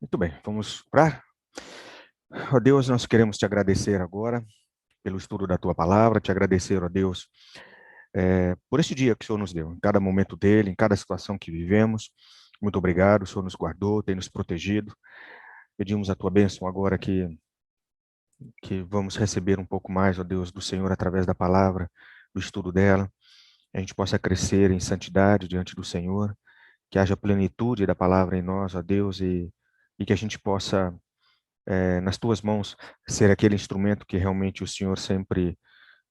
Muito bem, vamos orar? Ó Deus, nós queremos te agradecer agora pelo estudo da tua palavra, te agradecer, ó Deus, por este dia que o Senhor nos deu, em cada momento dele, em cada situação que vivemos. Muito obrigado, o Senhor nos guardou, tem nos protegido. Pedimos a tua bênção agora que vamos receber um pouco mais, ó Deus, do Senhor através da palavra, do estudo dela. A gente possa crescer em santidade diante do Senhor, que haja plenitude da palavra em nós, ó Deus, e que a gente possa nas tuas mãos, ser aquele instrumento que realmente o Senhor sempre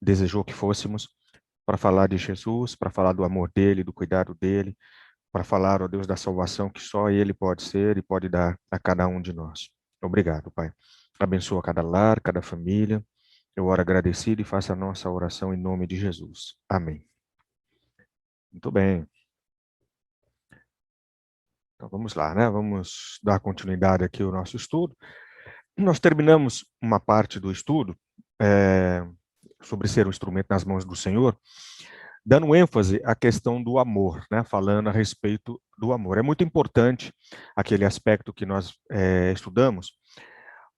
desejou que fôssemos, para falar de Jesus, para falar do amor dele, do cuidado dele, para falar, ó Deus, da salvação que só ele pode ser e pode dar a cada um de nós. Obrigado, Pai. Abençoa cada lar, cada família. Eu oro agradecido e faço a nossa oração em nome de Jesus. Amém. Muito bem. Então vamos lá, né? Vamos dar continuidade aqui ao nosso estudo. Nós terminamos uma parte do estudo sobre ser um instrumento nas mãos do Senhor, dando ênfase à questão do amor, né? Falando a respeito do amor. É muito importante aquele aspecto que nós estudamos,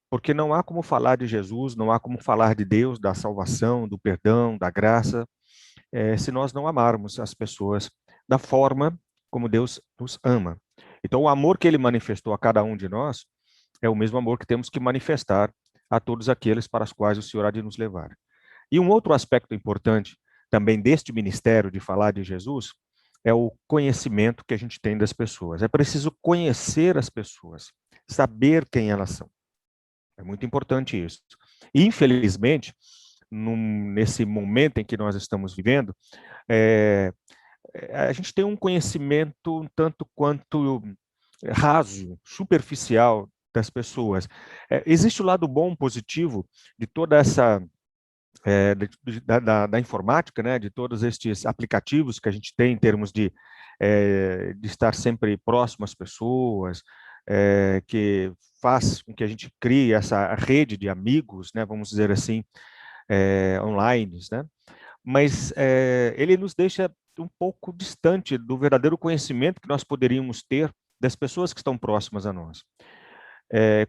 porque não há como falar de Jesus, não há como falar de Deus, da salvação, do perdão, da graça, se nós não amarmos as pessoas da forma como Deus nos ama. Então, o amor que ele manifestou a cada um de nós é o mesmo amor que temos que manifestar a todos aqueles para os quais o Senhor há de nos levar. E um outro aspecto importante também deste ministério de falar de Jesus é o conhecimento que a gente tem das pessoas. É preciso conhecer as pessoas, saber quem elas são. É muito importante isso. Infelizmente, nesse momento em que nós estamos vivendo, é, a gente tem um conhecimento um tanto quanto raso, superficial das pessoas. Existe o lado bom, positivo de toda essa da informática, né, de todos estes aplicativos que a gente tem em termos de estar sempre próximo às pessoas, que faz com que a gente crie essa rede de amigos, né, vamos dizer assim, online, né? Mas ele nos deixa um pouco distante do verdadeiro conhecimento que nós poderíamos ter das pessoas que estão próximas a nós.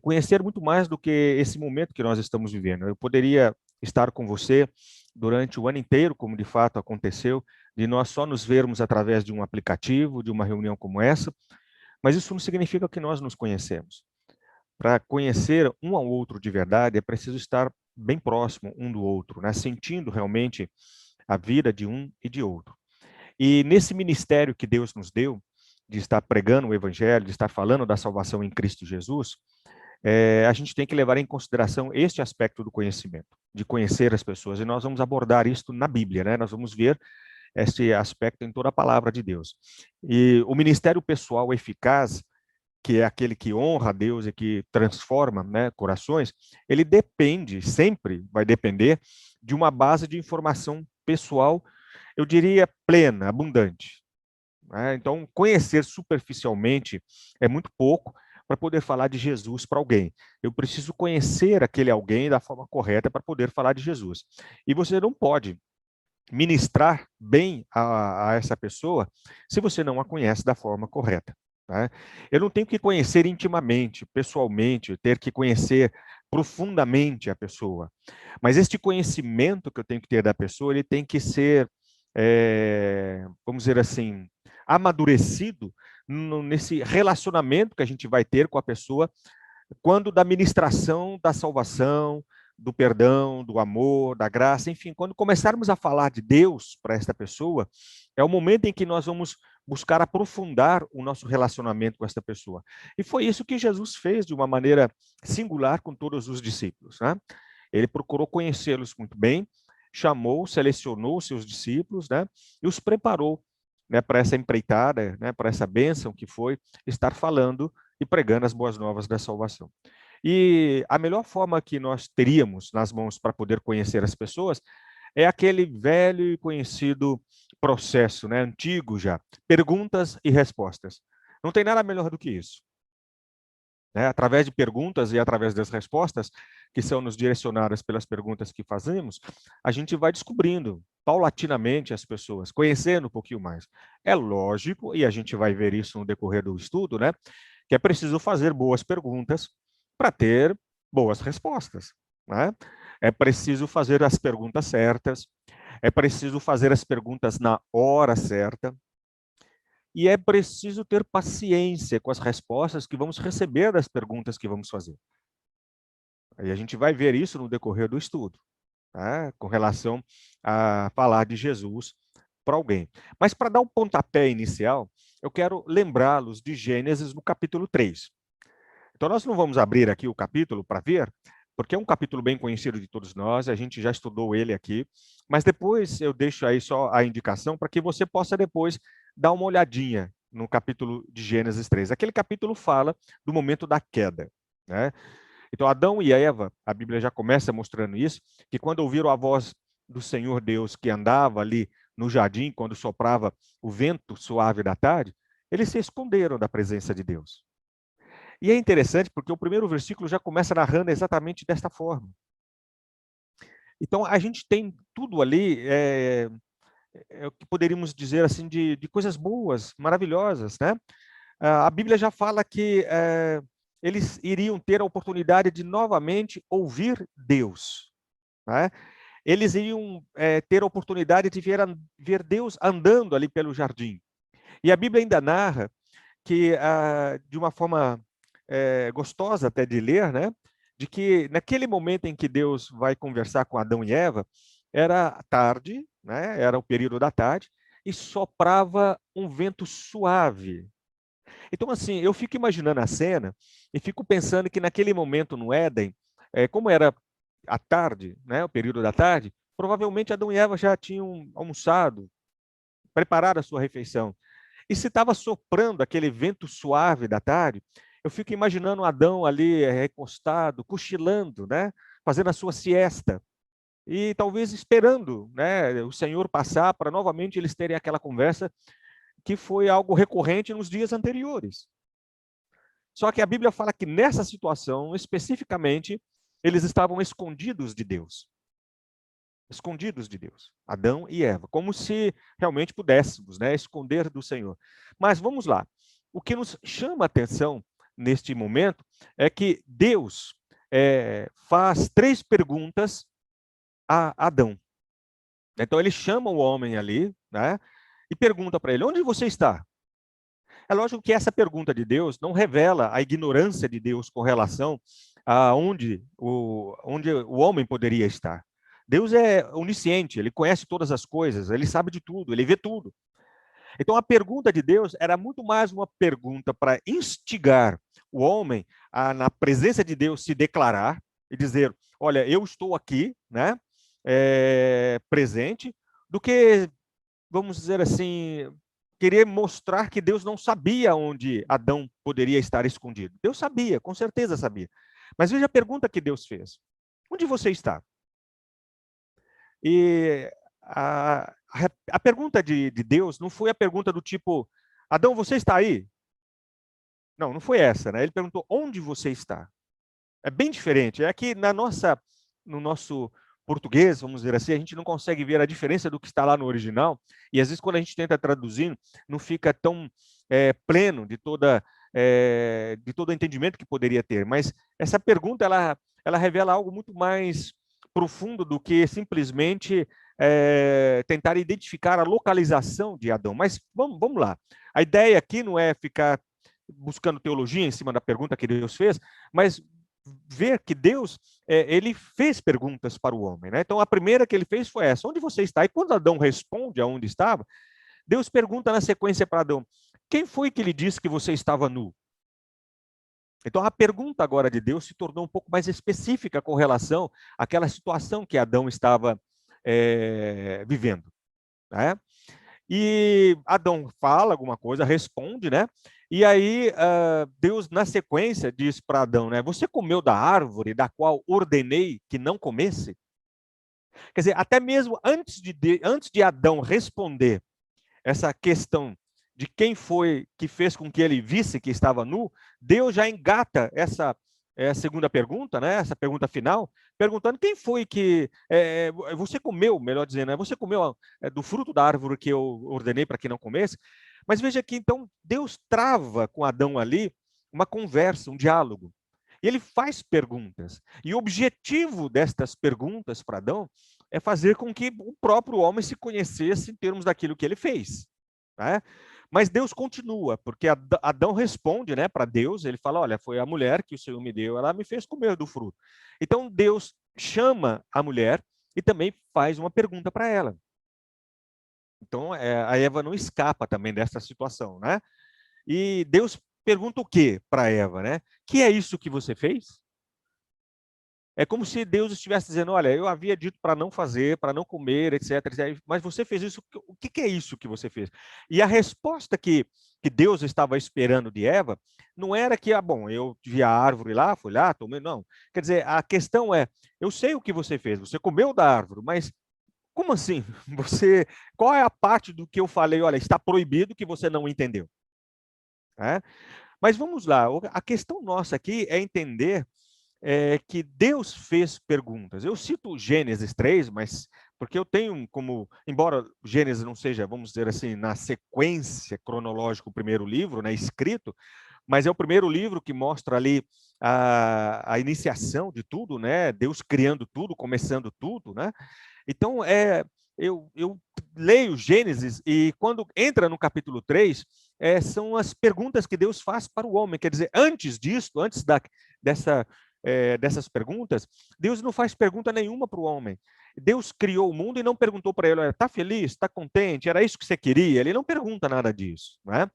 Conhecer muito mais do que esse momento que nós estamos vivendo. Eu poderia estar com você durante o ano inteiro, como de fato aconteceu, de nós só nos vermos através de um aplicativo, de uma reunião como essa, mas isso não significa que nós nos conhecemos. Para conhecer um ao outro de verdade, é preciso estar bem próximo um do outro, né? Sentindo realmente a vida de um e de outro. E nesse ministério que Deus nos deu, de estar pregando o evangelho, de estar falando da salvação em Cristo Jesus, a gente tem que levar em consideração este aspecto do conhecimento, de conhecer as pessoas. E nós vamos abordar isso na Bíblia, né? Nós vamos ver esse aspecto em toda a palavra de Deus. E o ministério pessoal eficaz, que é aquele que honra a Deus e que transforma, né, corações, ele depende, sempre vai depender, de uma base de informação pessoal, eu diria plena, abundante. Né? Então, conhecer superficialmente é muito pouco para poder falar de Jesus para alguém. Eu preciso conhecer aquele alguém da forma correta para poder falar de Jesus. E você não pode ministrar bem a essa pessoa se você não a conhece da forma correta. Né? Eu não tenho que conhecer intimamente, pessoalmente, ter que conhecer profundamente a pessoa. Mas este conhecimento que eu tenho que ter da pessoa, ele tem que ser, vamos dizer assim, amadurecido nesse relacionamento que a gente vai ter com a pessoa quando da ministração da salvação, do perdão, do amor, da graça, enfim, quando começarmos a falar de Deus para esta pessoa, é o momento em que nós vamos buscar aprofundar o nosso relacionamento com esta pessoa. E foi isso que Jesus fez de uma maneira singular com todos os discípulos, né? Ele procurou conhecê-los muito bem, chamou, selecionou seus discípulos, né? E os preparou, né, para essa empreitada, né, para essa bênção que foi estar falando e pregando as boas novas da salvação. E a melhor forma que nós teríamos nas mãos para poder conhecer as pessoas é aquele velho e conhecido processo, né, antigo já, perguntas e respostas. Não tem nada melhor do que isso. Né? Através de perguntas e através das respostas, que são nos direcionadas pelas perguntas que fazemos, a gente vai descobrindo paulatinamente as pessoas, conhecendo um pouquinho mais. É lógico, e a gente vai ver isso no decorrer do estudo, né, que é preciso fazer boas perguntas para ter boas respostas, né? É preciso fazer as perguntas certas, é preciso fazer as perguntas na hora certa, e é preciso ter paciência com as respostas que vamos receber das perguntas que vamos fazer. E a gente vai ver isso no decorrer do estudo, tá? Com relação a falar de Jesus para alguém. Mas para dar um pontapé inicial, eu quero lembrá-los de Gênesis no capítulo 3. Então nós não vamos abrir aqui o capítulo para ver, porque é um capítulo bem conhecido de todos nós, a gente já estudou ele aqui, mas depois eu deixo aí só a indicação para que você possa depois dar uma olhadinha no capítulo de Gênesis 3. Aquele capítulo fala do momento da queda, né? Então, Adão e Eva, a Bíblia já começa mostrando isso, que quando ouviram a voz do Senhor Deus que andava ali no jardim, quando soprava o vento suave da tarde, eles se esconderam da presença de Deus. E é interessante porque o primeiro versículo já começa narrando exatamente desta forma. Então, a gente tem tudo ali, o que poderíamos dizer assim, de coisas boas, maravilhosas, né? A Bíblia já fala que eles iriam ter a oportunidade de novamente ouvir Deus, né? Eles iriam ter a oportunidade de ver Deus andando ali pelo jardim. E a Bíblia ainda narra que, de uma forma gostosa até de ler, né? De que naquele momento em que Deus vai conversar com Adão e Eva, era tarde, né? Era o período da tarde, e soprava um vento suave. Então, assim, eu fico imaginando a cena e fico pensando que naquele momento no Éden, como era à tarde, né, o período da tarde, provavelmente Adão e Eva já tinham almoçado, preparado a sua refeição. E se estava soprando aquele vento suave da tarde, eu fico imaginando Adão ali recostado, cochilando, né, fazendo a sua siesta. E talvez esperando, né, o Senhor passar para novamente eles terem aquela conversa que foi algo recorrente nos dias anteriores. Só que a Bíblia fala que nessa situação, especificamente, eles estavam escondidos de Deus. Escondidos de Deus, Adão e Eva, como se realmente pudéssemos, né, esconder do Senhor. Mas vamos lá. O que nos chama a atenção neste momento é que Deus faz 3 perguntas a Adão. Então ele chama o homem ali, né, e pergunta para ele: onde você está? É lógico que essa pergunta de Deus não revela a ignorância de Deus com relação a onde o homem poderia estar. Deus é onisciente, ele conhece todas as coisas, ele sabe de tudo, ele vê tudo. Então a pergunta de Deus era muito mais uma pergunta para instigar o homem a, na presença de Deus, se declarar e dizer: olha, eu estou aqui, né, presente, do que, vamos dizer assim, querer mostrar que Deus não sabia onde Adão poderia estar escondido. Deus sabia, com certeza sabia. Mas veja a pergunta que Deus fez: onde você está? E a pergunta de Deus não foi a pergunta do tipo: Adão, você está aí? Não, não foi essa, né? Ele perguntou: onde você está? É bem diferente. É que no nosso português, vamos dizer assim, a gente não consegue ver a diferença do que está lá no original, e às vezes quando a gente tenta traduzir, não fica tão pleno de todo o entendimento que poderia ter. Mas essa pergunta, ela revela algo muito mais profundo do que simplesmente tentar identificar a localização de Adão. Mas vamos lá. A ideia aqui não é ficar buscando teologia em cima da pergunta que Deus fez, mas ver que Deus ele fez perguntas para o homem, né? Então a primeira que ele fez foi essa: onde você está? E quando Adão responde aonde estava, Deus pergunta na sequência para Adão: quem foi que lhe disse que você estava nu? Então a pergunta agora de Deus se tornou um pouco mais específica com relação àquela situação que Adão estava vivendo, né? E Adão fala alguma coisa, responde, né? E aí Deus, na sequência, diz para Adão, né? Você comeu da árvore da qual ordenei que não comesse? Quer dizer, até mesmo antes de Adão responder essa questão de quem foi que fez com que ele visse que estava nu, Deus já engata essa segunda pergunta, né? Essa pergunta final, perguntando quem foi que você comeu, melhor dizendo, né? Você comeu do fruto da árvore que eu ordenei para que não comesse? Mas veja que então Deus trava com Adão ali uma conversa, um diálogo. E ele faz perguntas. E o objetivo destas perguntas para Adão é fazer com que o próprio homem se conhecesse em termos daquilo que ele fez. Né? Mas Deus continua, porque Adão responde, né, para Deus, ele fala, olha, foi a mulher que o Senhor me deu, ela me fez comer do fruto. Então Deus chama a mulher e também faz uma pergunta para ela. Então a Eva não escapa também dessa situação, né? E Deus pergunta o quê para Eva, né? Que é isso que você fez? É como se Deus estivesse dizendo, olha, eu havia dito para não fazer, para não comer, etc, etc, mas você fez isso, o que é isso que você fez? E a resposta que Deus estava esperando de Eva não era que, bom, eu vi a árvore lá, fui lá, tomei, não. Quer dizer, a questão é, eu sei o que você fez, você comeu da árvore, mas como assim? Qual é a parte do que eu falei, olha, está proibido que você não entendeu? É? Mas vamos lá, a questão nossa aqui é entender que Deus fez perguntas. Eu cito Gênesis 3, mas porque eu tenho como, embora Gênesis não seja, vamos dizer assim, na sequência cronológica o primeiro livro, né, escrito, mas é o primeiro livro que mostra ali a iniciação de tudo, né, Deus criando tudo, começando tudo, né? Então, eu leio Gênesis e quando entra no capítulo 3, são as perguntas que Deus faz para o homem. Quer dizer, antes disso, antes dessas perguntas, Deus não faz pergunta nenhuma para o homem. Deus criou o mundo e não perguntou para ele, está feliz, está contente, era isso que você queria? Ele não pergunta nada disso. Né?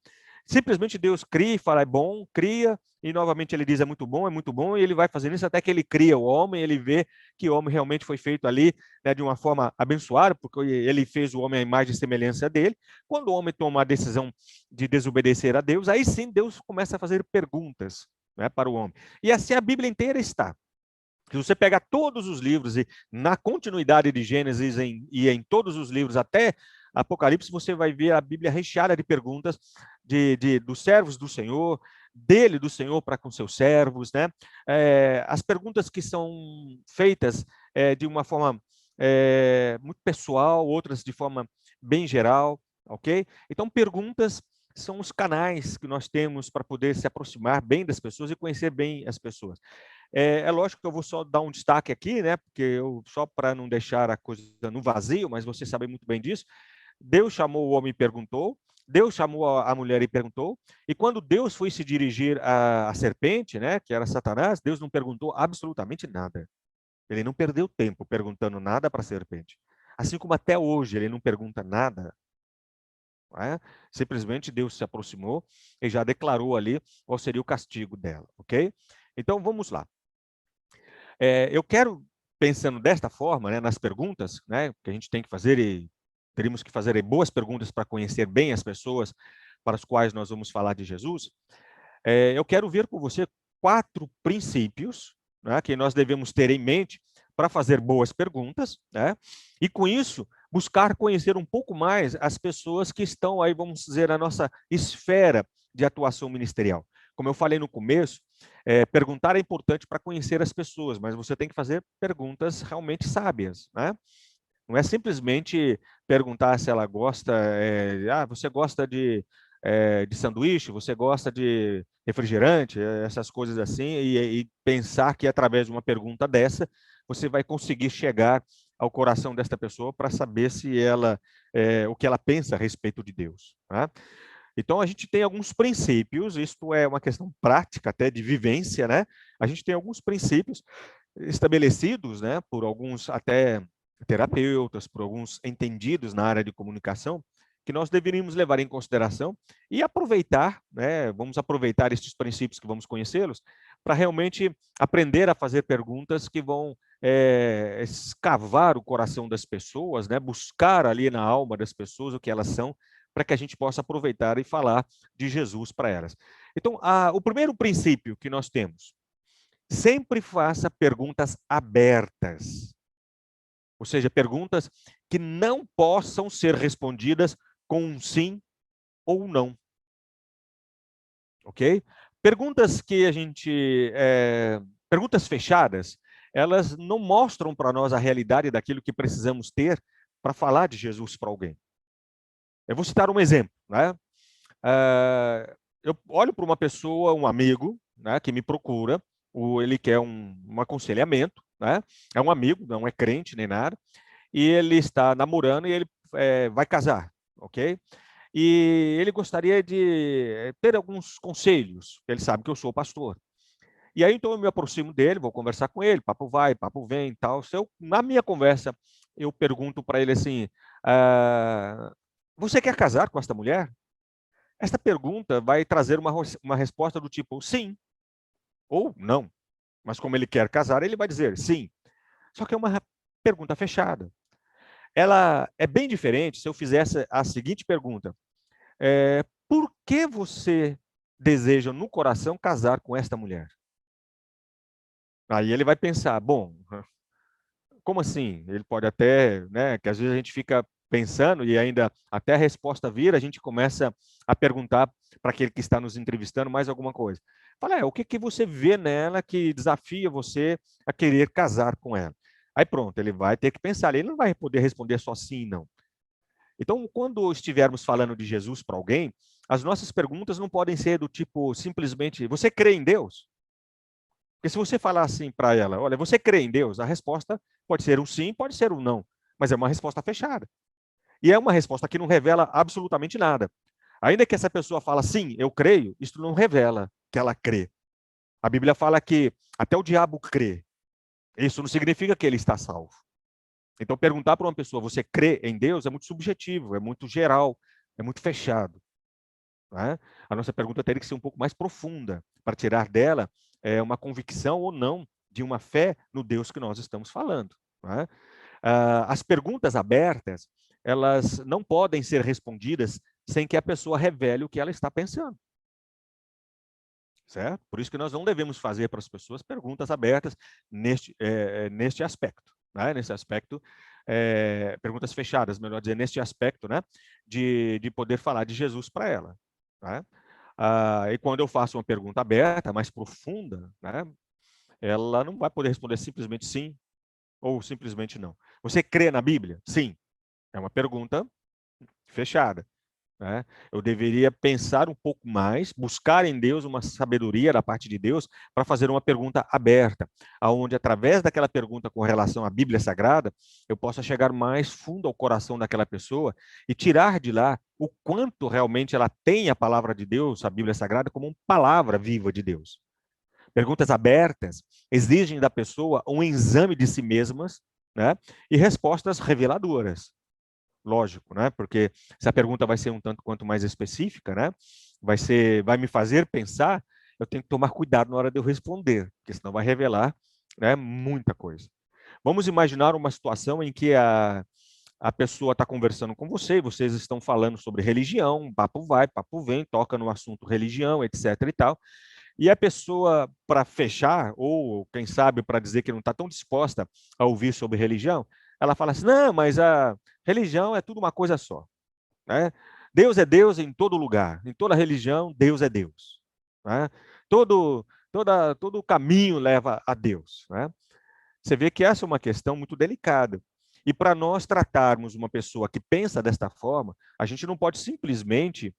Simplesmente Deus cria e fala, é bom, cria, e novamente ele diz, é muito bom, e ele vai fazendo isso até que ele cria o homem, ele vê que o homem realmente foi feito ali, né, de uma forma abençoada, porque ele fez o homem à imagem e semelhança dele. Quando o homem toma a decisão de desobedecer a Deus, aí sim Deus começa a fazer perguntas, né, para o homem. E assim a Bíblia inteira está. Se você pegar todos os livros e na continuidade de Gênesis e em todos os livros até Apocalipse, você vai ver a Bíblia recheada de perguntas dos servos do Senhor, do Senhor para com seus servos, né? As perguntas que são feitas de uma forma muito pessoal, outras de forma bem geral, ok? Então, perguntas são os canais que nós temos para poder se aproximar bem das pessoas e conhecer bem as pessoas. Lógico que eu vou só dar um destaque aqui, né? Porque só para não deixar a coisa no vazio, mas você sabe muito bem disso. Deus chamou o homem e perguntou, Deus chamou a mulher e perguntou, e quando Deus foi se dirigir à serpente, né, que era Satanás, Deus não perguntou absolutamente nada. Ele não perdeu tempo perguntando nada para a serpente. Assim como até hoje ele não pergunta nada. Não é? Simplesmente Deus se aproximou e já declarou ali qual seria o castigo dela, ok? Então vamos lá. Eu quero, pensando desta forma, né, nas perguntas, né, que a gente tem que fazer e teríamos que fazer boas perguntas para conhecer bem as pessoas para as quais nós vamos falar de Jesus, eu quero ver com você 4 princípios, né, que nós devemos ter em mente para fazer boas perguntas, né, e com isso buscar conhecer um pouco mais as pessoas que estão aí, vamos dizer, na nossa esfera de atuação ministerial. Como eu falei no começo, perguntar é importante para conhecer as pessoas, mas você tem que fazer perguntas realmente sábias, né? Não é simplesmente perguntar se ela gosta, você gosta de sanduíche, você gosta de refrigerante, essas coisas assim, e pensar que através de uma pergunta dessa, você vai conseguir chegar ao coração desta pessoa para saber se ela, o que ela pensa a respeito de Deus. Né? Então, a gente tem alguns princípios, isto é uma questão prática até de vivência, né? A gente tem alguns princípios estabelecidos, né, por alguns até terapeutas, por alguns entendidos na área de comunicação, que nós deveríamos levar em consideração e aproveitar, né, vamos aproveitar estes princípios que vamos conhecê-los, para realmente aprender a fazer perguntas que vão escavar o coração das pessoas, né, buscar ali na alma das pessoas o que elas são, para que a gente possa aproveitar e falar de Jesus para elas. Então, o primeiro princípio que nós temos, sempre faça perguntas abertas. Ou seja, perguntas que não possam ser respondidas com um sim ou um não. Ok? Perguntas que a gente... perguntas fechadas, elas não mostram para nós a realidade daquilo que precisamos ter para falar de Jesus para alguém. Eu vou citar um exemplo. Né? eu olho para uma pessoa, um amigo, né, que me procura, ele quer um aconselhamento, né? É um amigo, não é crente nem nada, e ele está namorando e ele vai casar, ok? E ele gostaria de ter alguns conselhos, ele sabe que eu sou pastor. E aí, então, eu me aproximo dele, vou conversar com ele, papo vai, papo vem e tal. Na minha conversa, eu pergunto para ele assim, você quer casar com esta mulher? Esta pergunta vai trazer uma resposta do tipo sim ou não. Mas como ele quer casar, ele vai dizer sim. Só que é uma pergunta fechada. Ela é bem diferente se eu fizesse a seguinte pergunta: por que você deseja no coração casar com esta mulher? Aí ele vai pensar, bom, como assim? Ele pode até, né, que às vezes a gente fica pensando e ainda até a resposta vir, a gente começa a perguntar para aquele que está nos entrevistando mais alguma coisa. Fala, o que que você vê nela que desafia você a querer casar com ela? Aí pronto, ele vai ter que pensar, ele não vai poder responder só sim, não. Então, quando estivermos falando de Jesus para alguém, as nossas perguntas não podem ser do tipo simplesmente, você crê em Deus? Porque se você falar assim para ela, olha, você crê em Deus? A resposta pode ser um sim, pode ser um não, mas é uma resposta fechada. E é uma resposta que não revela absolutamente nada. Ainda que essa pessoa fala sim, eu creio, isso não revela que ela crê. A Bíblia fala que até o diabo crê. Isso não significa que ele está salvo. Então, perguntar para uma pessoa, você crê em Deus, é muito subjetivo, é muito geral, é muito fechado. Né? A nossa pergunta teria que ser um pouco mais profunda, para tirar dela uma convicção ou não de uma fé no Deus que nós estamos falando. Né? As perguntas abertas, elas não podem ser respondidas sem que a pessoa revele o que ela está pensando. Certo? Por isso que nós não devemos fazer para as pessoas perguntas abertas neste aspecto. Né? Nesse aspecto, perguntas fechadas, melhor dizer, neste aspecto, né? de poder falar de Jesus para ela. Né? E quando eu faço uma pergunta aberta, mais profunda, né? Ela não vai poder responder simplesmente sim ou simplesmente não. Você crê na Bíblia? Sim. É uma pergunta fechada. Né? Eu deveria pensar um pouco mais, buscar em Deus uma sabedoria da parte de Deus para fazer uma pergunta aberta, aonde através daquela pergunta com relação à Bíblia Sagrada, eu possa chegar mais fundo ao coração daquela pessoa e tirar de lá o quanto realmente ela tem a palavra de Deus, a Bíblia Sagrada, como uma palavra viva de Deus. Perguntas abertas exigem da pessoa um exame de si mesmas, né? E respostas reveladoras. Lógico, né? Porque se a pergunta vai ser um tanto quanto mais específica, né? Vai me fazer pensar, eu tenho que tomar cuidado na hora de eu responder, porque senão vai revelar, né, muita coisa. Vamos imaginar uma situação em que a pessoa está conversando com você, e vocês estão falando sobre religião, papo vai, papo vem, toca no assunto religião, etc e tal. E a pessoa, para fechar, ou quem sabe para dizer que não está tão disposta a ouvir sobre religião, ela fala assim: não, mas a religião é tudo uma coisa só. Né? Deus é Deus em todo lugar, em toda religião, Deus é Deus. Né? Todo caminho leva a Deus. Né? Você vê que essa é uma questão muito delicada. E para nós tratarmos uma pessoa que pensa desta forma, a gente não pode simplesmente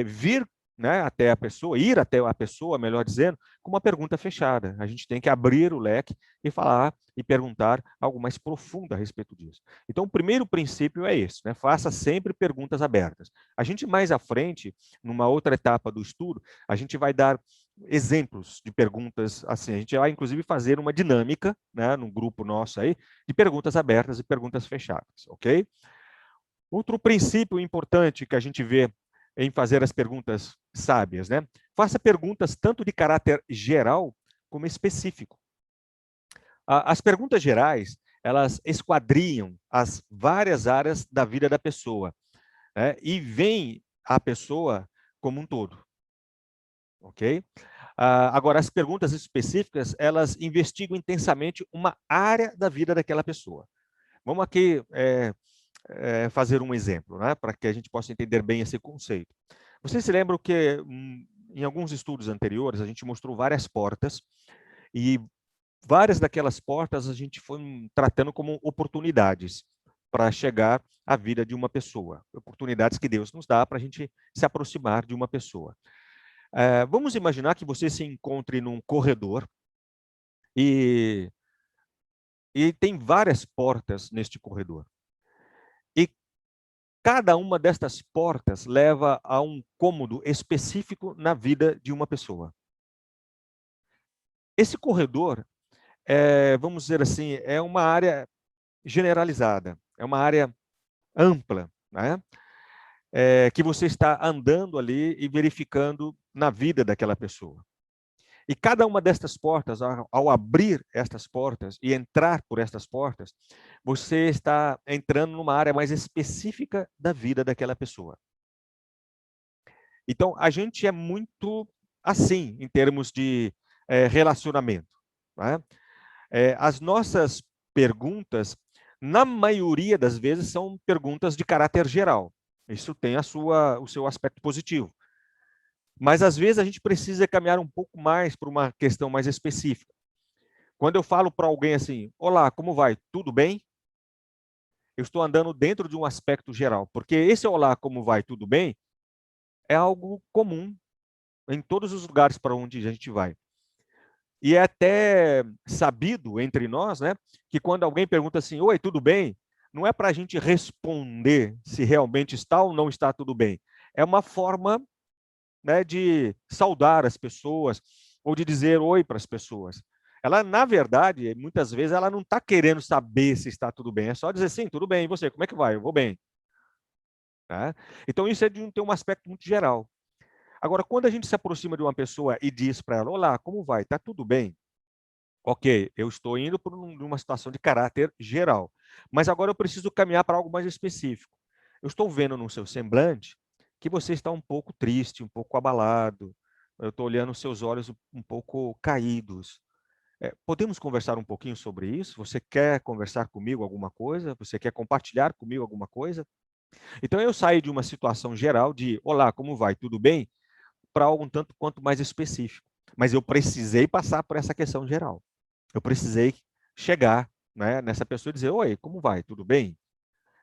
vir, né, até a pessoa, ir até a pessoa, melhor dizendo, com uma pergunta fechada. A gente tem que abrir o leque e falar e perguntar algo mais profundo a respeito disso. Então, o primeiro princípio é esse, né? Faça sempre perguntas abertas. A gente mais à frente, numa outra etapa do estudo, a gente vai dar exemplos de perguntas assim. A gente vai, inclusive, fazer uma dinâmica, né, no grupo nosso aí, de perguntas abertas e perguntas fechadas, ok? Outro princípio importante que a gente vê em fazer as perguntas sábias, né? Faça perguntas tanto de caráter geral como específico. As perguntas gerais, elas esquadriam as várias áreas da vida da pessoa, né? E veem a pessoa como um todo, ok? Agora, as perguntas específicas, elas investigam intensamente uma área da vida daquela pessoa. Vamos aqui fazer um exemplo, né, para que a gente possa entender bem esse conceito. Vocês se lembram que em alguns estudos anteriores a gente mostrou várias portas e várias daquelas portas a gente foi tratando como oportunidades para chegar à vida de uma pessoa, oportunidades que Deus nos dá para a gente se aproximar de uma pessoa. Vamos imaginar que você se encontre num corredor e, e tem várias portas neste corredor. E cada uma destas portas leva a um cômodo específico na vida de uma pessoa. Esse corredor, vamos dizer assim, é uma área generalizada, é uma área ampla, né? Que você está andando ali e verificando na vida daquela pessoa. E cada uma destas portas, ao abrir estas portas e entrar por estas portas, você está entrando numa área mais específica da vida daquela pessoa. Então, a gente é muito assim, em termos de relacionamento. Né? As nossas perguntas, na maioria das vezes, são perguntas de caráter geral. Isso tem o seu aspecto positivo. Mas, às vezes, a gente precisa caminhar um pouco mais para uma questão mais específica. Quando eu falo para alguém assim, olá, como vai? Tudo bem? Eu estou andando dentro de um aspecto geral, porque esse olá, como vai? Tudo bem? É algo comum em todos os lugares para onde a gente vai. E é até sabido entre nós, né, que quando alguém pergunta assim, oi, tudo bem? Não é para a gente responder se realmente está ou não está tudo bem. É uma forma, né, de saudar as pessoas ou de dizer oi para as pessoas. Ela, na verdade, muitas vezes, ela não está querendo saber se está tudo bem. É só dizer, sim, tudo bem. E você, como é que vai? Eu vou bem. Tá? Então, isso é ter um aspecto muito geral. Agora, quando a gente se aproxima de uma pessoa e diz para ela, olá, como vai? Está tudo bem? Ok, eu estou indo por uma situação de caráter geral. Mas agora eu preciso caminhar para algo mais específico. Eu estou vendo no seu semblante que você está um pouco triste, um pouco abalado. Eu estou olhando os seus olhos um pouco caídos. Podemos conversar um pouquinho sobre isso? Você quer conversar comigo alguma coisa? Você quer compartilhar comigo alguma coisa? Então eu saí de uma situação geral de olá, como vai? Tudo bem? Para algo um tanto quanto mais específico. Mas eu precisei passar por essa questão geral. Eu precisei chegar, né, nessa pessoa e dizer, oi, como vai? Tudo bem?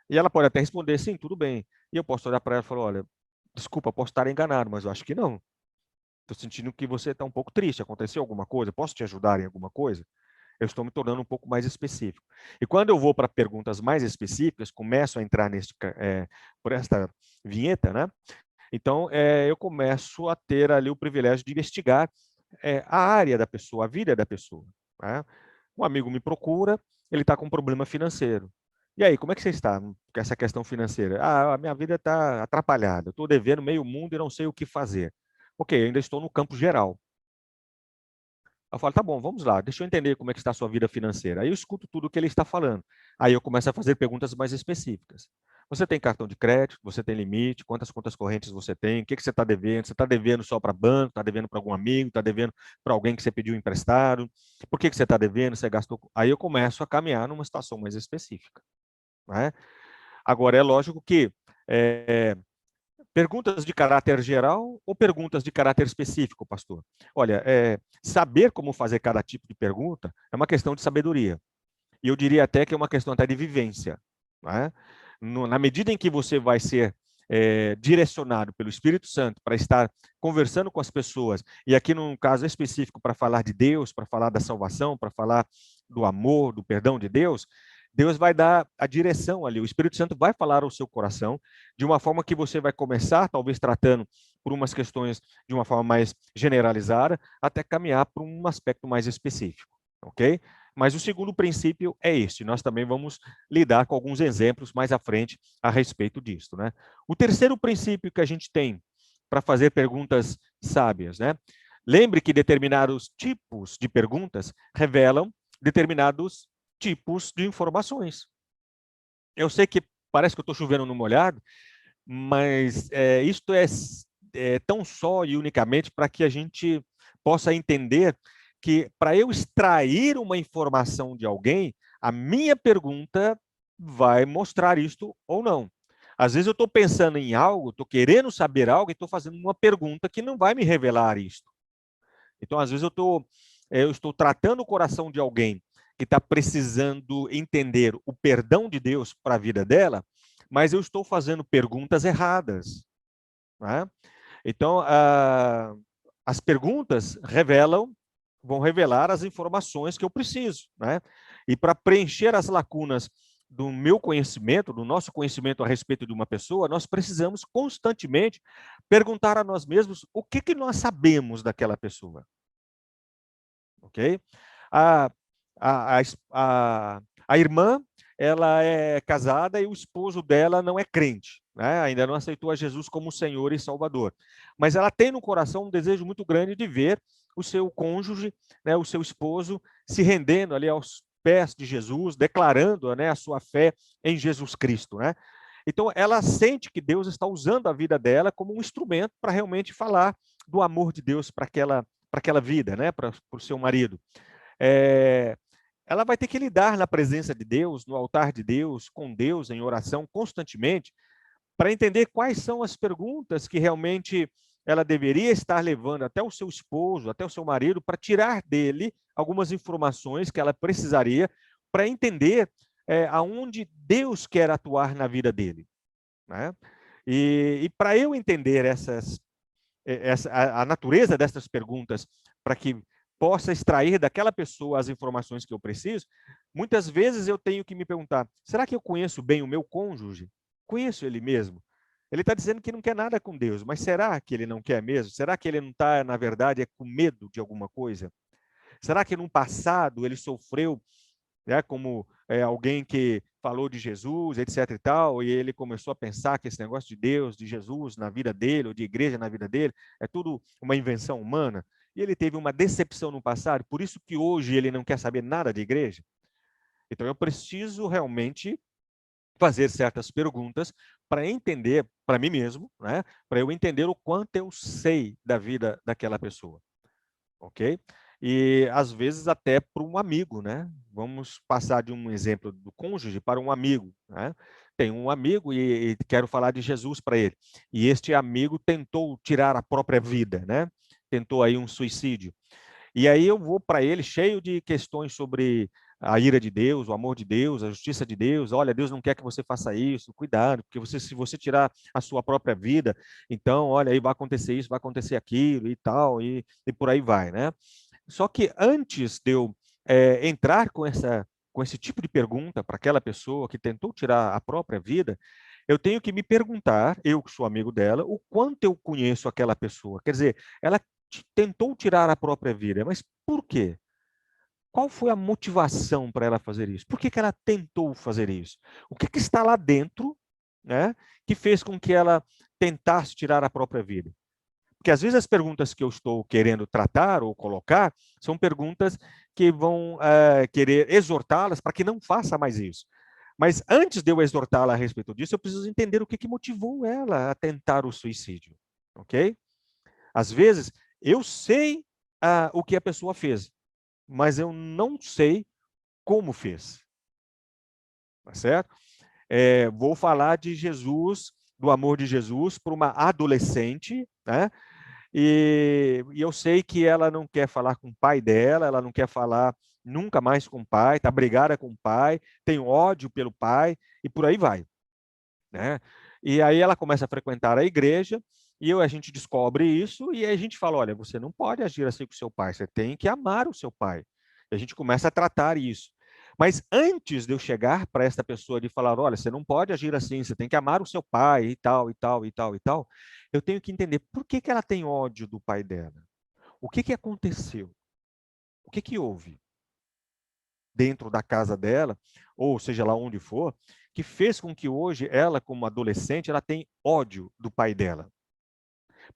E ela pode até responder, sim, tudo bem. E eu posso olhar para ela e falar, olha, desculpa, posso estar enganado, mas eu acho que não. Estou sentindo que você está um pouco triste. Aconteceu alguma coisa? Posso te ajudar em alguma coisa? Eu estou me tornando um pouco mais específico. E quando eu vou para perguntas mais específicas, começo a entrar por esta vinheta, né? Então, eu começo a ter ali o privilégio de investigar a área da pessoa, a vida da pessoa. Né? Um amigo me procura, ele está com um problema financeiro. E aí, como é que você está com essa questão financeira? Ah, a minha vida está atrapalhada, estou devendo meio mundo e não sei o que fazer. Ok, ainda estou no campo geral. Eu falo, tá bom, vamos lá, deixa eu entender como é que está a sua vida financeira. Aí eu escuto tudo o que ele está falando. Aí eu começo a fazer perguntas mais específicas. Você tem cartão de crédito? Você tem limite? Quantas contas correntes você tem? O que você está devendo? Você está devendo só para banco? Está devendo para algum amigo? Está devendo para alguém que você pediu emprestado? Por que você está devendo? Você gastou? Aí eu começo a caminhar numa situação mais específica. Né? Agora, é lógico que perguntas de caráter geral ou perguntas de caráter específico, pastor? Olha, saber como fazer cada tipo de pergunta é uma questão de sabedoria. E eu diria até que é uma questão até de vivência. Né? Na medida em que você vai ser direcionado pelo Espírito Santo para estar conversando com as pessoas, e aqui num caso específico para falar de Deus, para falar da salvação, para falar do amor, do perdão de Deus, Deus vai dar a direção ali, o Espírito Santo vai falar ao seu coração de uma forma que você vai começar, talvez tratando por umas questões de uma forma mais generalizada, até caminhar para um aspecto mais específico, ok? Mas o segundo princípio é este. Nós também vamos lidar com alguns exemplos mais à frente a respeito disso, né? O terceiro princípio que a gente tem para fazer perguntas sábias, né? Lembre que determinados tipos de perguntas revelam determinados tipos de informações. Eu sei que parece que eu estou chovendo no molhado, mas isto é tão só e unicamente para que a gente possa entender que para eu extrair uma informação de alguém, a minha pergunta vai mostrar isto ou não. Às vezes eu estou pensando em algo, estou querendo saber algo e estou fazendo uma pergunta que não vai me revelar isto. Então, às vezes eu estou tratando o coração de alguém que está precisando entender o perdão de Deus para a vida dela, mas eu estou fazendo perguntas erradas. Né? Então, as perguntas vão revelar as informações que eu preciso, né? E para preencher as lacunas do meu conhecimento, do nosso conhecimento a respeito de uma pessoa, nós precisamos constantemente perguntar a nós mesmos o que nós sabemos daquela pessoa. Ok? A, a, a, a irmã, ela é casada e o esposo dela não é crente, né? Ainda não aceitou a Jesus como Senhor e Salvador. Mas ela tem no coração um desejo muito grande de ver o seu cônjuge, né, o seu esposo, se rendendo ali aos pés de Jesus, declarando, né, a sua fé em Jesus Cristo, né? Então, ela sente que Deus está usando a vida dela como um instrumento para realmente falar do amor de Deus para aquela vida, né, para o seu marido. É, ela vai ter que lidar na presença de Deus, no altar de Deus, com Deus, em oração constantemente, para entender quais são as perguntas que realmente ela deveria estar levando até o seu esposo, até o seu marido, para tirar dele algumas informações que ela precisaria para entender aonde Deus quer atuar na vida dele, né? E para eu entender a natureza dessas perguntas, para que possa extrair daquela pessoa as informações que eu preciso, muitas vezes eu tenho que me perguntar: será que eu conheço bem o meu cônjuge? Conheço ele mesmo? Ele está dizendo que não quer nada com Deus, mas será que ele não quer mesmo? Será que ele não está, na verdade, com medo de alguma coisa? Será que no passado ele sofreu, né, como alguém que falou de Jesus, etc e tal, e ele começou a pensar que esse negócio de Deus, de Jesus na vida dele, ou de igreja na vida dele, é tudo uma invenção humana, e ele teve uma decepção no passado, por isso que hoje ele não quer saber nada de igreja? Então eu preciso realmente fazer certas perguntas para entender, para mim mesmo, né, para eu entender o quanto eu sei da vida daquela pessoa. Ok? E às vezes até para um amigo, né? Vamos passar de um exemplo do cônjuge para um amigo, né? Tem um amigo e quero falar de Jesus para ele. E este amigo tentou tirar a própria vida, né? Tentou aí um suicídio. E aí eu vou para ele cheio de questões sobre a ira de Deus, o amor de Deus, a justiça de Deus. Olha, Deus não quer que você faça isso, cuidado, porque se você tirar a sua própria vida, então, olha, aí vai acontecer isso, vai acontecer aquilo e tal, e por aí vai, né? Só que antes de eu entrar com esse tipo de pergunta para aquela pessoa que tentou tirar a própria vida, eu tenho que me perguntar, eu que sou amigo dela, o quanto eu conheço aquela pessoa. Quer dizer, ela tentou tirar a própria vida, mas por quê? Qual foi a motivação para ela fazer isso? Por que ela tentou fazer isso? O que está lá dentro, né, que fez com que ela tentasse tirar a própria vida? Porque às vezes as perguntas que eu estou querendo tratar ou colocar são perguntas que vão querer exortá-las para que não faça mais isso. Mas antes de eu exortá-la a respeito disso, eu preciso entender o que motivou ela a tentar o suicídio. Ok? Às vezes, eu sei o que a pessoa fez, mas eu não sei como fez. Tá certo? Vou falar de Jesus, do amor de Jesus, para uma adolescente, né? E eu sei que ela não quer falar com o pai dela, ela não quer falar nunca mais com o pai, está brigada com o pai, tem ódio pelo pai, e por aí vai, né? E aí ela começa a frequentar a igreja, e a gente descobre isso, e aí a gente fala, olha, você não pode agir assim com seu pai, você tem que amar o seu pai. E a gente começa a tratar isso. Mas antes de eu chegar para esta pessoa de falar, olha, você não pode agir assim, você tem que amar o seu pai, e tal, e tal, e tal, e tal, eu tenho que entender por que ela tem ódio do pai dela. O que aconteceu? O que houve dentro da casa dela, ou seja lá onde for, que fez com que hoje ela, como adolescente, ela tem ódio do pai dela,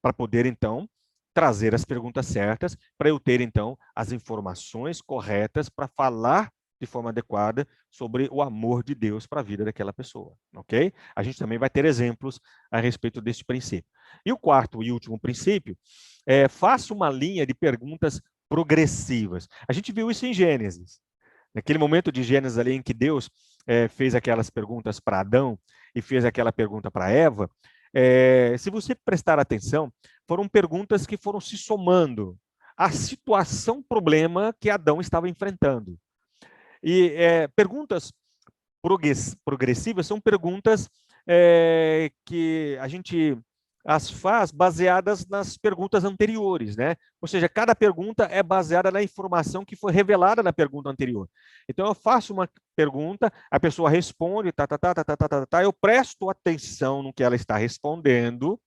para poder então trazer as perguntas certas, para eu ter então as informações corretas para falar de forma adequada sobre o amor de Deus para a vida daquela pessoa, ok? A gente também vai ter exemplos a respeito deste princípio. E o quarto e último princípio é faça uma linha de perguntas progressivas. A gente viu isso em Gênesis. Naquele momento de Gênesis ali em que Deus fez aquelas perguntas para Adão e fez aquela pergunta para Eva, se você prestar atenção, foram perguntas que foram se somando à situação, problema que Adão estava enfrentando. E perguntas progressivas são perguntas que a gente as faz baseadas nas perguntas anteriores, né? Ou seja, cada pergunta é baseada na informação que foi revelada na pergunta anterior. Então, eu faço uma pergunta, a pessoa responde, eu presto atenção no que ela está respondendo,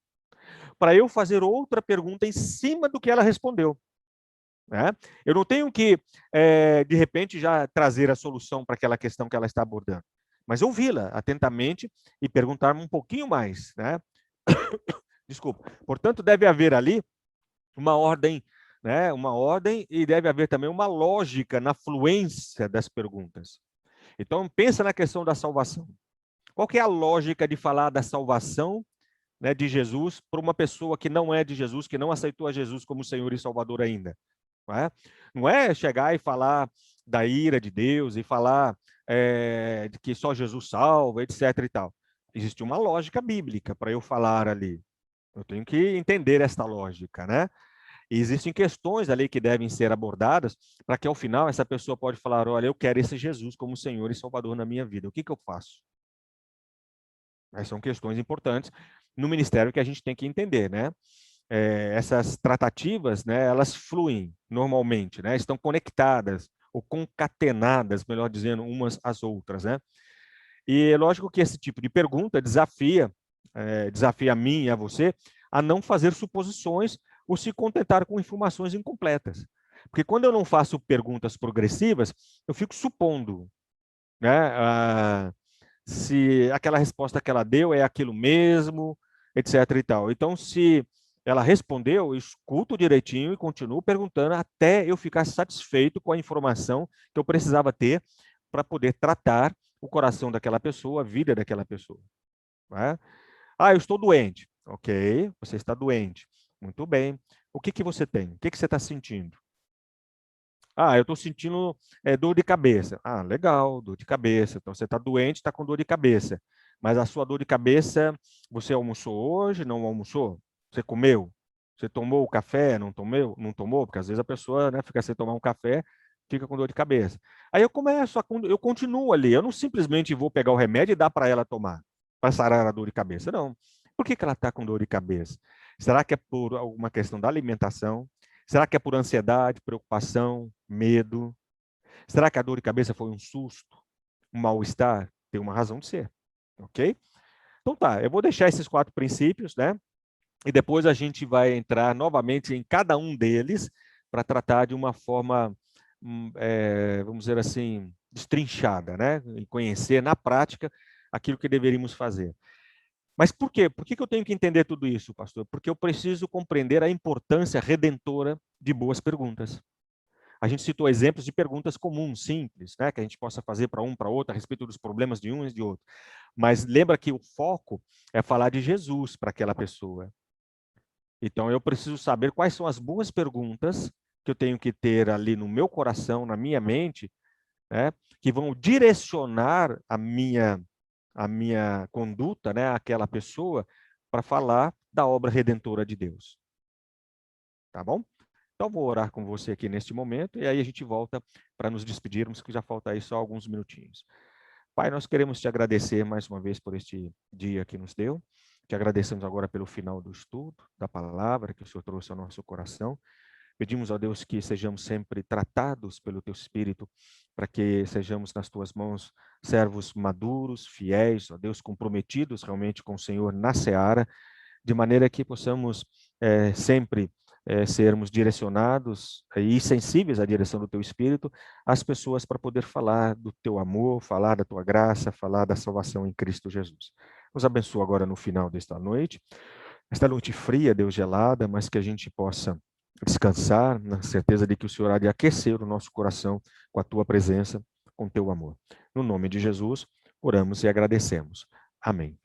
para eu fazer outra pergunta em cima do que ela respondeu. Né? Eu não tenho que, de repente, já trazer a solução para aquela questão que ela está abordando, mas ouvi-la atentamente e perguntar um pouquinho mais, né? Desculpa. Portanto, deve haver ali uma ordem, né? Uma ordem, e deve haver também uma lógica na fluência das perguntas. Então, pensa na questão da salvação. Qual que é a lógica de falar da salvação, né, de Jesus para uma pessoa que não é de Jesus, que não aceitou a Jesus como Senhor e Salvador ainda? Não é chegar e falar da ira de Deus e falar de que só Jesus salva, etc. e tal. Existe uma lógica bíblica para eu falar ali. Eu tenho que entender esta lógica, né? E existem questões ali que devem ser abordadas para que ao final essa pessoa pode falar, olha, eu quero esse Jesus como Senhor e Salvador na minha vida. O que eu faço? Essas são questões importantes no ministério que a gente tem que entender, né? Essas tratativas, né, elas fluem normalmente, né? Estão conectadas ou concatenadas, melhor dizendo, umas às outras, né? E é lógico que esse tipo de pergunta desafia a mim e a você a não fazer suposições ou se contentar com informações incompletas. Porque quando eu não faço perguntas progressivas, eu fico supondo, né, se aquela resposta que ela deu é aquilo mesmo, etc. e tal. Então, se ela respondeu, eu escuto direitinho e continuo perguntando até eu ficar satisfeito com a informação que eu precisava ter para poder tratar o coração daquela pessoa, a vida daquela pessoa. Né? Eu estou doente. Ok, você está doente. Muito bem. O que você tem? O que você está sentindo? Eu estou sentindo dor de cabeça. Legal, dor de cabeça. Então, você está doente, está com dor de cabeça. Mas a sua dor de cabeça, você almoçou hoje? Não almoçou? Você comeu? Você tomou o café? Não tomou? Não tomou? Porque às vezes a pessoa, né, fica sem tomar um café, fica com dor de cabeça. Aí eu continuo ali. Eu não simplesmente vou pegar o remédio e dar para ela tomar, para sarar a dor de cabeça. Não. Por que ela está com dor de cabeça? Será que é por alguma questão da alimentação? Será que é por ansiedade, preocupação, medo? Será que a dor de cabeça foi um susto, um mal-estar? Tem uma razão de ser, ok? Então tá, eu vou deixar esses 4 princípios, né? E depois a gente vai entrar novamente em cada um deles para tratar de uma forma, vamos dizer assim, destrinchada, né? E conhecer na prática aquilo que deveríamos fazer. Mas por quê? Por que eu tenho que entender tudo isso, pastor? Porque eu preciso compreender a importância redentora de boas perguntas. A gente citou exemplos de perguntas comuns, simples, né, que a gente possa fazer para um, para outro, a respeito dos problemas de um e de outro. Mas lembra que o foco é falar de Jesus para aquela pessoa. Então, eu preciso saber quais são as boas perguntas que eu tenho que ter ali no meu coração, na minha mente, né, que vão direcionar a minha conduta, né, àquela pessoa, para falar da obra redentora de Deus. Tá bom? Então, vou orar com você aqui neste momento e aí a gente volta para nos despedirmos, que já falta aí só alguns minutinhos. Pai, nós queremos te agradecer mais uma vez por este dia que nos deu. Te agradecemos agora pelo final do estudo, da palavra que o Senhor trouxe ao nosso coração. Pedimos a Deus que sejamos sempre tratados pelo Teu Espírito, para que sejamos nas Tuas mãos servos maduros, fiéis, ó Deus, comprometidos realmente com o Senhor na seara, de maneira que possamos sempre sermos direcionados e sensíveis à direção do Teu Espírito, às pessoas para poder falar do Teu amor, falar da Tua graça, falar da salvação em Cristo Jesus. Nos abençoa agora no final desta noite, esta noite fria, Deus, gelada, mas que a gente possa descansar na certeza de que o Senhor há de aquecer o nosso coração com a Tua presença, com o Teu amor. No nome de Jesus, oramos e agradecemos. Amém.